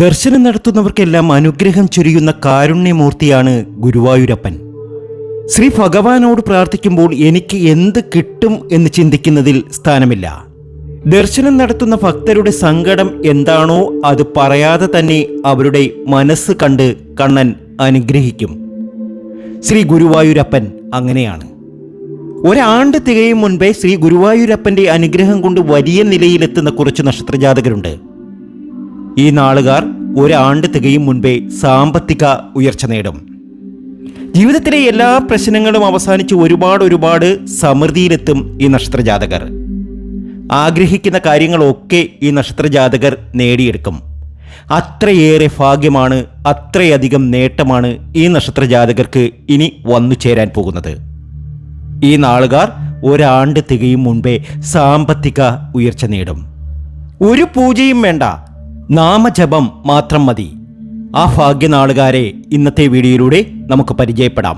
ദർശനം നടത്തുന്നവർക്കെല്ലാം അനുഗ്രഹം ചൊരിയുന്ന കാരുണ്യമൂർത്തിയാണ് ഗുരുവായൂരപ്പൻ. ശ്രീ ഭഗവാനോട് പ്രാർത്ഥിക്കുമ്പോൾ എനിക്ക് എന്ത് കിട്ടും എന്ന് ചിന്തിക്കുന്നതിൽ സ്ഥാനമില്ല. ദർശനം നടത്തുന്ന ഭക്തരുടെ സങ്കടം എന്താണോ അത് പറയാതെ തന്നെ അവരുടെ മനസ്സ് കണ്ട് കണ്ണൻ അനുഗ്രഹിക്കും. ശ്രീ ഗുരുവായൂരപ്പൻ അങ്ങനെയാണ്. ഒരാണ്ട് തികയും മുൻപേ ശ്രീ ഗുരുവായൂരപ്പൻ്റെ അനുഗ്രഹം കൊണ്ട് വലിയ നിലയിലെത്തുന്ന കുറച്ച് നക്ഷത്രജാതകരുണ്ട്. ഈ നാളുകാർ ഒരാണ്ട് തികയും മുൻപേ സാമ്പത്തിക ഉയർച്ച നേടും. ജീവിതത്തിലെ എല്ലാ പ്രശ്നങ്ങളും അവസാനിച്ച് ഒരുപാട് സമൃദ്ധിയിലെത്തും ഈ നക്ഷത്രജാതകർ. ആഗ്രഹിക്കുന്ന കാര്യങ്ങളൊക്കെ ഈ നക്ഷത്രജാതകർ നേടിയെടുക്കും. അത്രയേറെ ഭാഗ്യമാണ്, അത്രയധികം നേട്ടമാണ് ഈ നക്ഷത്രജാതകർക്ക് ഇനി വന്നു ചേരാൻ പോകുന്നത്. ഈ നാളുകാർ ഒരാണ്ട് തികയും മുൻപേ സാമ്പത്തിക ഉയർച്ച നേടും. ഒരു പൂജയും വേണ്ട, നാമജപം മാത്രം മതി. ആ ഭാഗ്യനാളുകാരെ ഇന്നത്തെ വീഡിയോയിലൂടെ നമുക്ക് പരിചയപ്പെടാം.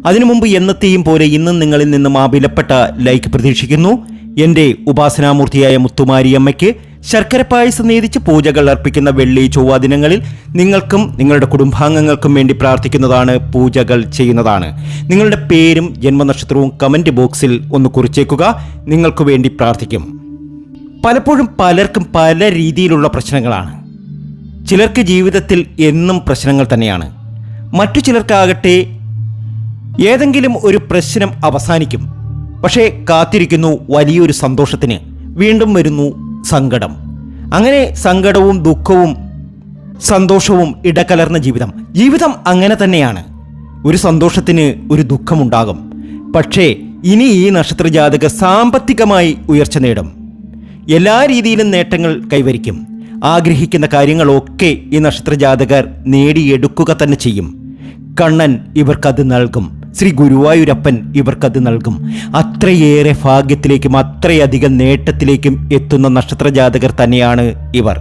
അതിനു മുമ്പ് എന്നത്തെയും പോലെ ഇന്നും നിങ്ങളിൽ നിന്നും ആ വിലപ്പെട്ട ലൈക്ക് പ്രതീക്ഷിക്കുന്നു. എൻ്റെ ഉപാസനാമൂർത്തിയായ മുത്തുമാരിയമ്മയ്ക്ക് ശർക്കര പായസം നേദിച്ച് പൂജകൾ അർപ്പിക്കുന്ന വെള്ളി ചൊവ്വ ദിനങ്ങളിൽ നിങ്ങൾക്കും നിങ്ങളുടെ കുടുംബാംഗങ്ങൾക്കും വേണ്ടി പ്രാർത്ഥിക്കുന്നതാണ്, പൂജകൾ ചെയ്യുന്നതാണ്. നിങ്ങളുടെ പേരും ജന്മനക്ഷത്രവും കമൻറ്റ് ബോക്സിൽ ഒന്ന് കുറിച്ചേക്കുക. നിങ്ങൾക്ക് വേണ്ടി പ്രാർത്ഥിക്കും. പലപ്പോഴും പലർക്കും പല രീതിയിലുള്ള പ്രശ്നങ്ങളാണ്. ചിലർക്ക് ജീവിതത്തിൽ എന്നും പ്രശ്നങ്ങൾ തന്നെയാണ്. മറ്റു ചിലർക്കാകട്ടെ ഏതെങ്കിലും ഒരു പ്രശ്നം അവസാനിക്കും, പക്ഷേ കാത്തിരിക്കുന്നു വലിയൊരു സന്തോഷത്തിന്. വീണ്ടും വരുന്നു സങ്കടം. അങ്ങനെ സങ്കടവും ദുഃഖവും സന്തോഷവും ഇടകലർന്ന ജീവിതം അങ്ങനെ തന്നെയാണ്. ഒരു സന്തോഷത്തിന് ഒരു ദുഃഖമുണ്ടാകും. പക്ഷേ ഇനി ഈ നക്ഷത്രജാതകർ സാമ്പത്തികമായി ഉയർച്ച നേടും. എല്ലാ രീതിയിലും നേട്ടങ്ങൾ കൈവരിക്കും. ആഗ്രഹിക്കുന്ന കാര്യങ്ങളൊക്കെ ഈ നക്ഷത്രജാതകർ നേടിയെടുക്കുക തന്നെ ചെയ്യും. കണ്ണൻ ഇവർക്കത് നൽകും. ശ്രീ ഗുരുവായൂരപ്പൻ ഇവർക്കത് നൽകും. അത്രയേറെ ഭാഗ്യത്തിലേക്കും അത്രയധികം നേട്ടത്തിലേക്കും എത്തുന്ന നക്ഷത്രജാതകർ തന്നെയാണ് ഇവർ.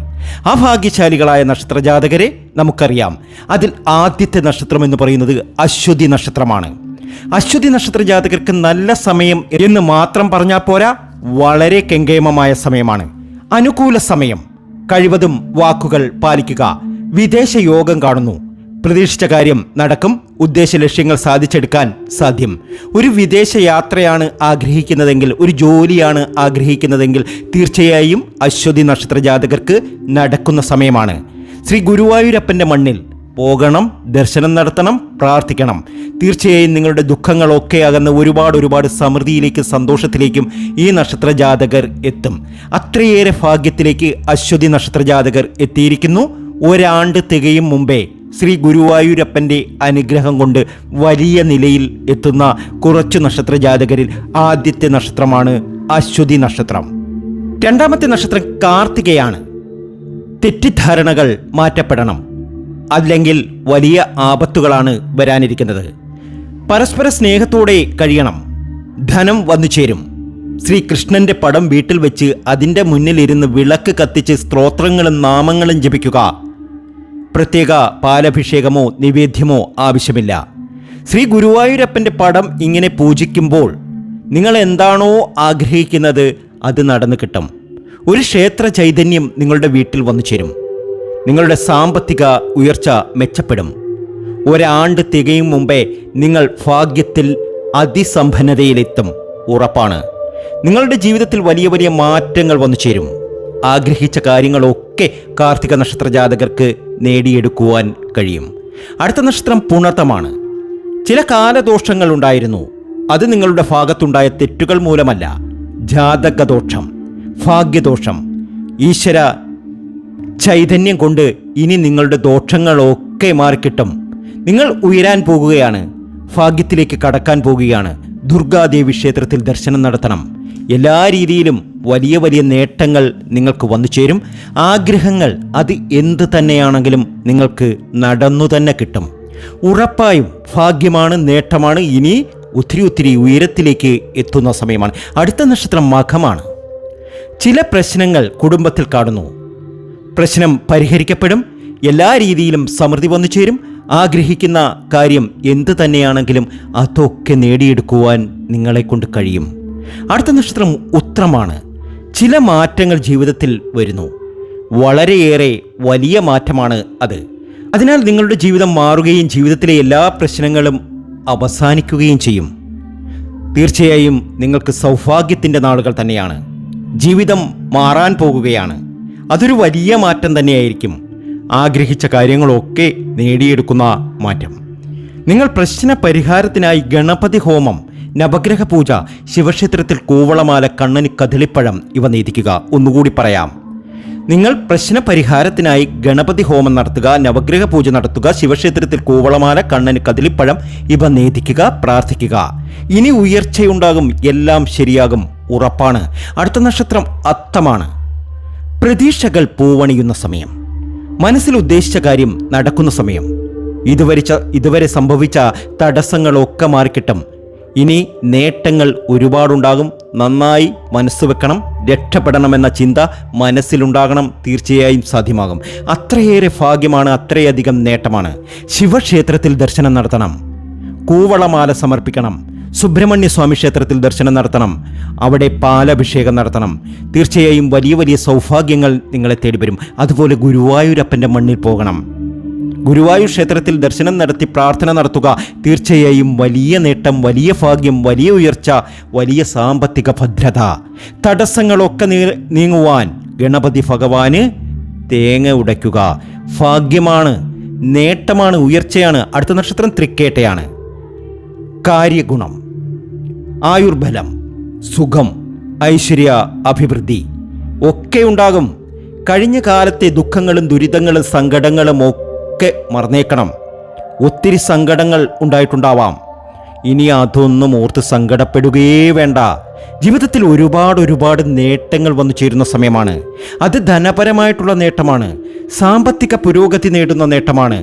ആ ഭാഗ്യശാലികളായ നക്ഷത്രജാതകരെ നമുക്കറിയാം. അതിൽ ആദ്യത്തെ നക്ഷത്രം എന്ന് പറയുന്നത് അശ്വതി നക്ഷത്രമാണ്. അശ്വതി നക്ഷത്രജാതകർക്ക് നല്ല സമയം എന്ന് മാത്രം പറഞ്ഞാൽ പോരാ, വളരെ കെങ്കേമമായ സമയമാണ്. അനുകൂല സമയം. കഴിവതും വാക്കുകൾ പാലിക്കുക. വിദേശ യോഗം കാണുന്നു. പ്രതീക്ഷിച്ച കാര്യം നടക്കും. ഉദ്ദേശ ലക്ഷ്യങ്ങൾ സാധിച്ചെടുക്കാൻ സാധ്യം. ഒരു വിദേശ യാത്രയാണ് ആഗ്രഹിക്കുന്നതെങ്കിൽ, ഒരു ജോലിയാണ് ആഗ്രഹിക്കുന്നതെങ്കിൽ തീർച്ചയായും അശ്വതി നക്ഷത്രജാതകർക്ക് നടക്കുന്ന സമയമാണ്. ശ്രീ ഗുരുവായൂരപ്പൻ്റെ മണ്ണിൽ പോകണം, ദർശനം നടത്തണം, പ്രാർത്ഥിക്കണം. തീർച്ചയായും നിങ്ങളുടെ ദുഃഖങ്ങളൊക്കെ അകന്ന് ഒരുപാട് സമൃദ്ധിയിലേക്കും സന്തോഷത്തിലേക്കും ഈ നക്ഷത്രജാതകർ എത്തും. അത്രയേറെ ഭാഗ്യത്തിലേക്ക് അശ്വതി നക്ഷത്രജാതകർ എത്തിയിരിക്കുന്നു. ഒരാണ്ട് തികയും മുമ്പേ ശ്രീ ഗുരുവായൂരപ്പൻ്റെ അനുഗ്രഹം കൊണ്ട് വലിയ നിലയിൽ എത്തുന്ന കുറച്ചു നക്ഷത്രജാതകരിൽ ആദ്യത്തെ നക്ഷത്രമാണ് അശ്വതി നക്ഷത്രം. രണ്ടാമത്തെ നക്ഷത്രം കാർത്തികയാണ്. തെറ്റിദ്ധാരണകൾ മാറ്റപ്പെടണം, അല്ലെങ്കിൽ വലിയ ആപത്തുകളാണ് വരാനിരിക്കുന്നത്. പരസ്പര സ്നേഹത്തോടെ കഴിയണം. ധനം വന്നു ചേരും. ശ്രീകൃഷ്ണന്റെ പടം വീട്ടിൽ വെച്ച് അതിൻ്റെ മുന്നിലിരുന്ന് വിളക്ക് കത്തിച്ച് സ്തോത്രങ്ങളും നാമങ്ങളും ജപിക്കുക. പ്രത്യേക പാലഭിഷേകമോ നിവേദ്യമോ ആവശ്യമില്ല. ശ്രീ ഗുരുവായൂരപ്പൻ്റെ പടം ഇങ്ങനെ പൂജിക്കുമ്പോൾ നിങ്ങൾ എന്താണോ ആഗ്രഹിക്കുന്നത് അത് നടന്നു കിട്ടും. ഒരു ക്ഷേത്ര ചൈതന്യം നിങ്ങളുടെ വീട്ടിൽ വന്നു ചേരും. നിങ്ങളുടെ സാമ്പത്തിക ഉയർച്ച മെച്ചപ്പെടും. ഒരാണ്ട് തികയും മുമ്പേ നിങ്ങൾ ഭാഗ്യത്തിൽ അതിസമ്പന്നതയിലെത്തും, ഉറപ്പാണ്. നിങ്ങളുടെ ജീവിതത്തിൽ വലിയ മാറ്റങ്ങൾ വന്നു ചേരും. ആഗ്രഹിച്ച കാര്യങ്ങളൊക്കെ കാർത്തിക നക്ഷത്രജാതകർക്ക് നേടിയെടുക്കുവാൻ കഴിയും. അടുത്ത നക്ഷത്രം പുണർത്തമാണ്. ചില കാലദോഷങ്ങൾ ഉണ്ടായിരുന്നു. അത് നിങ്ങളുടെ ഭാഗത്തുണ്ടായ തെറ്റുകൾ മൂലമല്ല. ജാതകദോഷം, ഭാഗ്യദോഷം. ഈശ്വര ചൈതന്യം കൊണ്ട് ഇനി നിങ്ങളുടെ ദോഷങ്ങളൊക്കെ മാറിക്കിട്ടും. നിങ്ങൾ ഉയരാൻ പോകുകയാണ്, ഭാഗ്യത്തിലേക്ക് കടക്കാൻ പോകുകയാണ്. ദുർഗാദേവി ക്ഷേത്രത്തിൽ ദർശനം നടത്തണം. എല്ലാ രീതിയിലും വലിയ നേട്ടങ്ങൾ നിങ്ങൾക്ക് വന്നു ചേരും. ആഗ്രഹങ്ങൾ അത് എന്ത് തന്നെയാണെങ്കിലും നിങ്ങൾക്ക് നടന്നു തന്നെ കിട്ടും. ഉറപ്പായും ഭാഗ്യമാണ്, നേട്ടമാണ്. ഇനി ഒത്തിരി ഉയരത്തിലേക്ക് എത്തുന്ന സമയമാണ്. അടുത്ത നക്ഷത്രം മഖമാണ്. ചില പ്രശ്നങ്ങൾ കുടുംബത്തിൽ കാണുന്നു. പ്രശ്നം പരിഹരിക്കപ്പെടും. എല്ലാ രീതിയിലും സമൃദ്ധി വന്നു ചേരും. ആഗ്രഹിക്കുന്ന കാര്യം എന്ത് തന്നെയാണെങ്കിലും അതൊക്കെ നേടിയെടുക്കുവാൻ നിങ്ങളെക്കൊണ്ട് കഴിയും. അടുത്ത നക്ഷത്രം ഉത്രമാണ്. ചില മാറ്റങ്ങൾ ജീവിതത്തിൽ വരുന്നു. വളരെയേറെ വലിയ മാറ്റമാണ് അത്. അതിനാൽ നിങ്ങളുടെ ജീവിതം മാറുകയും ജീവിതത്തിലെ എല്ലാ പ്രശ്നങ്ങളും അവസാനിക്കുകയും ചെയ്യും. തീർച്ചയായും നിങ്ങൾക്ക് സൗഭാഗ്യത്തിൻ്റെ നാളുകൾ തന്നെയാണ്. ജീവിതം മാറാൻ പോകുകയാണ്. അതൊരു വലിയ മാറ്റം തന്നെയായിരിക്കും. ആഗ്രഹിച്ച കാര്യങ്ങളൊക്കെ നേടിയെടുക്കുന്ന മാറ്റം. നിങ്ങൾ പ്രശ്ന പരിഹാരത്തിനായി ഗണപതി ഹോമം, നവഗ്രഹ പൂജ, ശിവക്ഷേത്രത്തിൽ കൂവളമാല, കണ്ണന് കദളിപ്പഴം ഇവ നേദിക്കുക. ഒന്നുകൂടി പറയാം. നിങ്ങൾ പ്രശ്ന പരിഹാരത്തിനായി ഗണപതി ഹോമം നടത്തുക, നവഗ്രഹ പൂജ നടത്തുക, ശിവക്ഷേത്രത്തിൽ കൂവളമാല, കണ്ണന് കദളിപ്പഴം ഇവ നേദിക്കുക, പ്രാർത്ഥിക്കുക. ഇനി ഉയർച്ചയുണ്ടാകും, എല്ലാം ശരിയാകും, ഉറപ്പാണ്. അടുത്ത നക്ഷത്രം അത്തമാണ്. പ്രതീക്ഷകൾ പൂവണിയുന്ന സമയം, മനസ്സിൽ ഉദ്ദേശിച്ച കാര്യം നടക്കുന്ന സമയം. ഇതുവരെ സംഭവിച്ച തടസ്സങ്ങളൊക്കെ മാറിക്കിട്ടും. ഇനി നേട്ടങ്ങൾ ഒരുപാടുണ്ടാകും. നന്നായി മനസ്സ് വെക്കണം. രക്ഷപ്പെടണമെന്ന ചിന്ത മനസ്സിലുണ്ടാകണം. തീർച്ചയായും സാധ്യമാകും. അത്രയേറെ ഭാഗ്യമാണ്, അത്രയധികം നേട്ടമാണ്. ശിവക്ഷേത്രത്തിൽ ദർശനം നടത്തണം. കൂവളമാല സമർപ്പിക്കണം. സുബ്രഹ്മണ്യ സ്വാമി ക്ഷേത്രത്തിൽ ദർശനം നടത്തണം. അവിടെ പാലഭിഷേകം നടത്തണം. തീർച്ചയായും വലിയ വലിയ സൗഭാഗ്യങ്ങൾ നിങ്ങളെ തേടി വരും. അതുപോലെ ഗുരുവായൂരപ്പൻ്റെ മണ്ണിൽ പോകണം. ഗുരുവായൂർ ക്ഷേത്രത്തിൽ ദർശനം നടത്തി പ്രാർത്ഥന നടത്തുക. തീർച്ചയായും വലിയ നേട്ടം, വലിയ ഭാഗ്യം, വലിയ ഉയർച്ച, വലിയ സാമ്പത്തിക ഭദ്രത. തടസ്സങ്ങളൊക്കെ നീങ്ങുവാൻ ഗണപതി ഭഗവാന് തേങ്ങ ഉടയ്ക്കുക. ഭാഗ്യമാണ്, നേട്ടമാണ്, ഉയർച്ചയാണ്. അടുത്ത നക്ഷത്രം തൃക്കേട്ടയാണ്. കാര്യഗുണം, ആയുർബലം, സുഖം, ഐശ്വര്യ, അഭിവൃദ്ധി ഒക്കെ ഉണ്ടാകും. കഴിഞ്ഞ കാലത്തെ ദുഃഖങ്ങളും ദുരിതങ്ങളും സങ്കടങ്ങളും ഒക്കെ മറന്നേക്കണം. ഒത്തിരി സങ്കടങ്ങൾ ഉണ്ടായിട്ടുണ്ടാവാം. ഇനി അതൊന്നും ഓർത്ത് സങ്കടപ്പെടുകയേ വേണ്ട. ജീവിതത്തിൽ ഒരുപാട് നേട്ടങ്ങൾ വന്നു ചേരുന്ന സമയമാണ്. അത് ധനപരമായിട്ടുള്ള നേട്ടമാണ്, സാമ്പത്തിക പുരോഗതി നേടുന്ന നേട്ടമാണ്.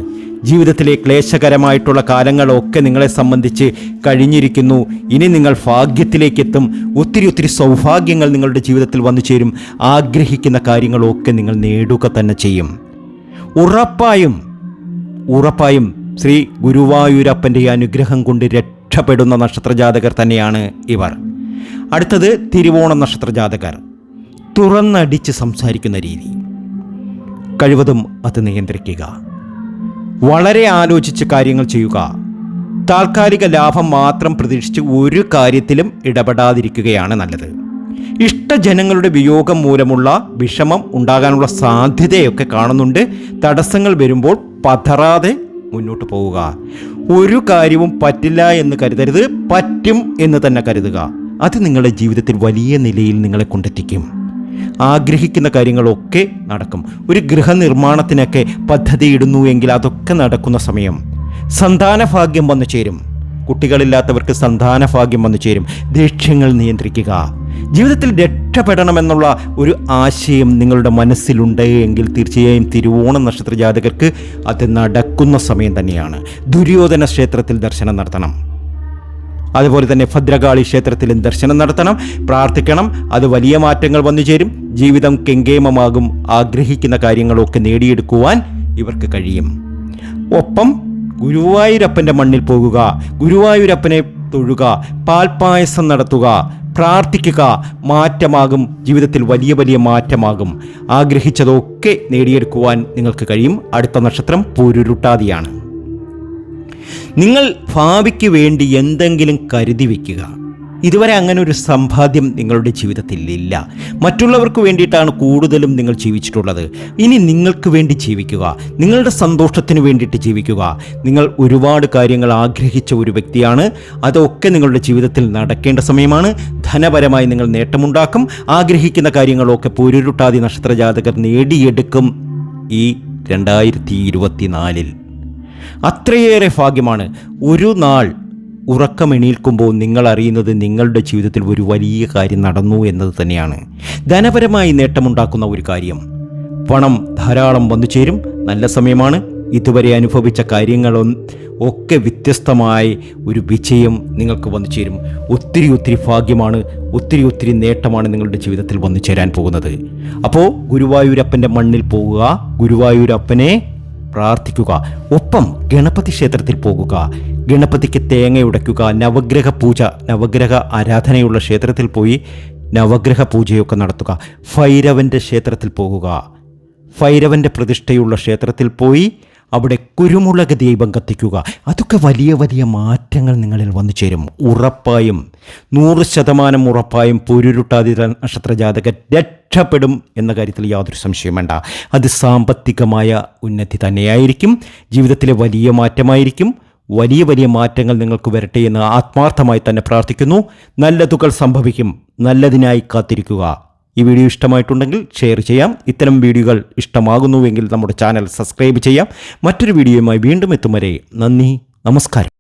ജീവിതത്തിലെ ക്ലേശകരമായിട്ടുള്ള കാലങ്ങളൊക്കെ നിങ്ങളെ സംബന്ധിച്ച് കഴിഞ്ഞിരിക്കുന്നു. ഇനി നിങ്ങൾ ഭാഗ്യത്തിലേക്കെത്തും. ഒത്തിരി സൗഭാഗ്യങ്ങൾ നിങ്ങളുടെ ജീവിതത്തിൽ വന്നു ചേരും. ആഗ്രഹിക്കുന്ന കാര്യങ്ങളൊക്കെ നിങ്ങൾ നേടുക തന്നെ ചെയ്യും. ഉറപ്പായും ശ്രീ ഗുരുവായൂരപ്പൻ്റെ അനുഗ്രഹം കൊണ്ട് രക്ഷപ്പെടുന്ന നക്ഷത്രജാതകർ തന്നെയാണ് ഇവർ. അടുത്തത് തിരുവോണം നക്ഷത്രജാതകർ. തുറന്നടിച്ച് സംസാരിക്കുന്ന രീതി, കഴിവതും അത് നിയന്ത്രിക്കുക. വളരെ ആലോചിച്ച് കാര്യങ്ങൾ ചെയ്യുക. താൽക്കാലിക ലാഭം മാത്രം പ്രതീക്ഷിച്ച് ഒരു കാര്യത്തിലും ഇടപെടാതിരിക്കുകയാണ് നല്ലത്. ഇഷ്ടജനങ്ങളുടെ വിയോഗം മൂലമുള്ള വിഷമം ഉണ്ടാകാനുള്ള സാധ്യതയൊക്കെ കാണുന്നുണ്ട്. തടസ്സങ്ങൾ വരുമ്പോൾ പതറാതെ മുന്നോട്ട് പോവുക. ഒരു കാര്യവും പറ്റില്ല എന്ന് കരുതരുത്, പറ്റും എന്ന് തന്നെ കരുതുക. അത് നിങ്ങളുടെ ജീവിതത്തിൽ വലിയ നിലയിൽ നിങ്ങളെ കൊണ്ടെത്തിക്കും. ആഗ്രഹിക്കുന്ന കാര്യങ്ങളൊക്കെ നടക്കും. ഒരു ഗൃഹനിർമ്മാണത്തിനൊക്കെ പദ്ധതി ഇടുന്നു എങ്കിൽ അതൊക്കെ നടക്കുന്ന സമയം. സന്താനഭാഗ്യം വന്നു ചേരും. കുട്ടികളില്ലാത്തവർക്ക് സന്താനഭാഗ്യം വന്നു ചേരും. ദേഷ്യങ്ങൾ നിയന്ത്രിക്കുക. ജീവിതത്തിൽ രക്ഷപ്പെടണമെന്നുള്ള ഒരു ആശയം നിങ്ങളുടെ മനസ്സിലുണ്ട് എങ്കിൽ തീർച്ചയായും തിരുവോണം നക്ഷത്ര ജാതകർക്ക് അത് നടക്കുന്ന സമയം തന്നെയാണ്. ദുര്യോധന ക്ഷേത്രത്തിൽ ദർശനം നടത്തണം. അതുപോലെ തന്നെ ഭദ്രകാളി ക്ഷേത്രത്തിലും ദർശനം നടത്തണം, പ്രാർത്ഥിക്കണം. അത് വലിയ മാറ്റങ്ങൾ വന്നു ചേരും. ജീവിതം കെങ്കേമമാകും. ആഗ്രഹിക്കുന്ന കാര്യങ്ങളൊക്കെ നേടിയെടുക്കുവാൻ ഇവർക്ക് കഴിയും. ഒപ്പം ഗുരുവായൂരപ്പൻ്റെ മണ്ണിൽ പോകുക, ഗുരുവായൂരപ്പനെ തൊഴുക, പാൽപ്പായസം നടത്തുക, പ്രാർത്ഥിക്കുക. മാറ്റമാകും. ജീവിതത്തിൽ വലിയ വലിയ മാറ്റമാകും. ആഗ്രഹിച്ചതൊക്കെ നേടിയെടുക്കുവാൻ നിങ്ങൾക്ക് കഴിയും. അടുത്ത നക്ഷത്രം പൂരുരുട്ടാതിയാണ്. നിങ്ങൾ ഭാവിക്ക് വേണ്ടി എന്തെങ്കിലും കരുതി വയ്ക്കുക. ഇതുവരെ അങ്ങനെ ഒരു സമ്പാദ്യം നിങ്ങളുടെ ജീവിതത്തിൽ ഇല്ല. മറ്റുള്ളവർക്ക് വേണ്ടിയിട്ടാണ് കൂടുതലും നിങ്ങൾ ജീവിച്ചിട്ടുള്ളത്. ഇനി നിങ്ങൾക്ക് വേണ്ടി ജീവിക്കുക. നിങ്ങളുടെ സന്തോഷത്തിന് വേണ്ടിയിട്ട് ജീവിക്കുക. നിങ്ങൾ ഒരുപാട് കാര്യങ്ങൾ ആഗ്രഹിച്ച ഒരു വ്യക്തിയാണ്. അതൊക്കെ നിങ്ങളുടെ ജീവിതത്തിൽ നടക്കേണ്ട സമയമാണ്. ധനപരമായി നിങ്ങൾ നേട്ടമുണ്ടാക്കും. ആഗ്രഹിക്കുന്ന കാര്യങ്ങളൊക്കെ പൂരുരുട്ടാതി നക്ഷത്ര ജാതകർ നേടിയെടുക്കും ഈ 2024. അത്രയേറെ ഭാഗ്യമാണ്. ഒരു നാൾ ഉറക്കമെണീൽക്കുമ്പോൾ നിങ്ങൾ അറിയുന്നത് നിങ്ങളുടെ ജീവിതത്തിൽ ഒരു വലിയ കാര്യം നടന്നു എന്നത് തന്നെയാണ്. ധനപരമായി നേട്ടമുണ്ടാക്കുന്ന ഒരു കാര്യം. പണം ധാരാളം വന്നു ചേരും. നല്ല സമയമാണ്. ഇതുവരെ അനുഭവിച്ച കാര്യങ്ങളൊക്കെ വ്യത്യസ്തമായ ഒരു വിജയം നിങ്ങൾക്ക് വന്നു ചേരും. ഒത്തിരി ഭാഗ്യമാണ്. ഒത്തിരി നേട്ടമാണ് നിങ്ങളുടെ ജീവിതത്തിൽ വന്നു ചേരാൻ പോകുന്നത്. അപ്പോൾ ഗുരുവായൂരപ്പൻ്റെ മണ്ണിൽ പോവുക, ഗുരുവായൂരപ്പനെ പ്രാർത്ഥിക്കുക. ഒപ്പം ഗണപതി ക്ഷേത്രത്തിൽ പോകുക, ഗണപതിക്ക് തേങ്ങ ഉടയ്ക്കുക. നവഗ്രഹ പൂജ, നവഗ്രഹ ആരാധനയുള്ള ക്ഷേത്രത്തിൽ പോയി നവഗ്രഹ പൂജയൊക്കെ നടത്തുക. ഭൈരവൻ്റെ ക്ഷേത്രത്തിൽ പോകുക. ഭൈരവൻ്റെ പ്രതിഷ്ഠയുള്ള ക്ഷേത്രത്തിൽ പോയി അവിടെ കുരുമുളക് ദീപം കത്തിക്കുക. അതൊക്കെ വലിയ വലിയ മാറ്റങ്ങൾ നിങ്ങളിൽ വന്നു ചേരും. ഉറപ്പായും 100% ഉറപ്പായും പൊരുരുട്ടാതിര നക്ഷത്ര ജാതകർ രക്ഷപ്പെടും എന്ന കാര്യത്തിൽ യാതൊരു സംശയവും വേണ്ട. അത് സാമ്പത്തികമായ ഉന്നതി തന്നെയായിരിക്കും, ജീവിതത്തിലെ വലിയ മാറ്റമായിരിക്കും. വലിയ വലിയ മാറ്റങ്ങൾ നിങ്ങൾക്ക് വരട്ടെ എന്ന് ആത്മാർത്ഥമായി തന്നെ പ്രാർത്ഥിക്കുന്നു. നല്ലതുകൾ സംഭവിക്കും. നല്ലതിനായി കാത്തിരിക്കുക. ഈ വീഡിയോ ഇഷ്ടമായിട്ടുണ്ടെങ്കിൽ ഷെയർ ചെയ്യാം. ഇത്തരം വീഡിയോകൾ ഇഷ്ടമാകുന്നുവെങ്കിൽ നമ്മുടെ ചാനൽ സബ്സ്ക്രൈബ് ചെയ്യാം. മറ്റൊരു വീഡിയോയുമായി വീണ്ടും എത്തും വരെ നന്ദി, നമസ്കാരം.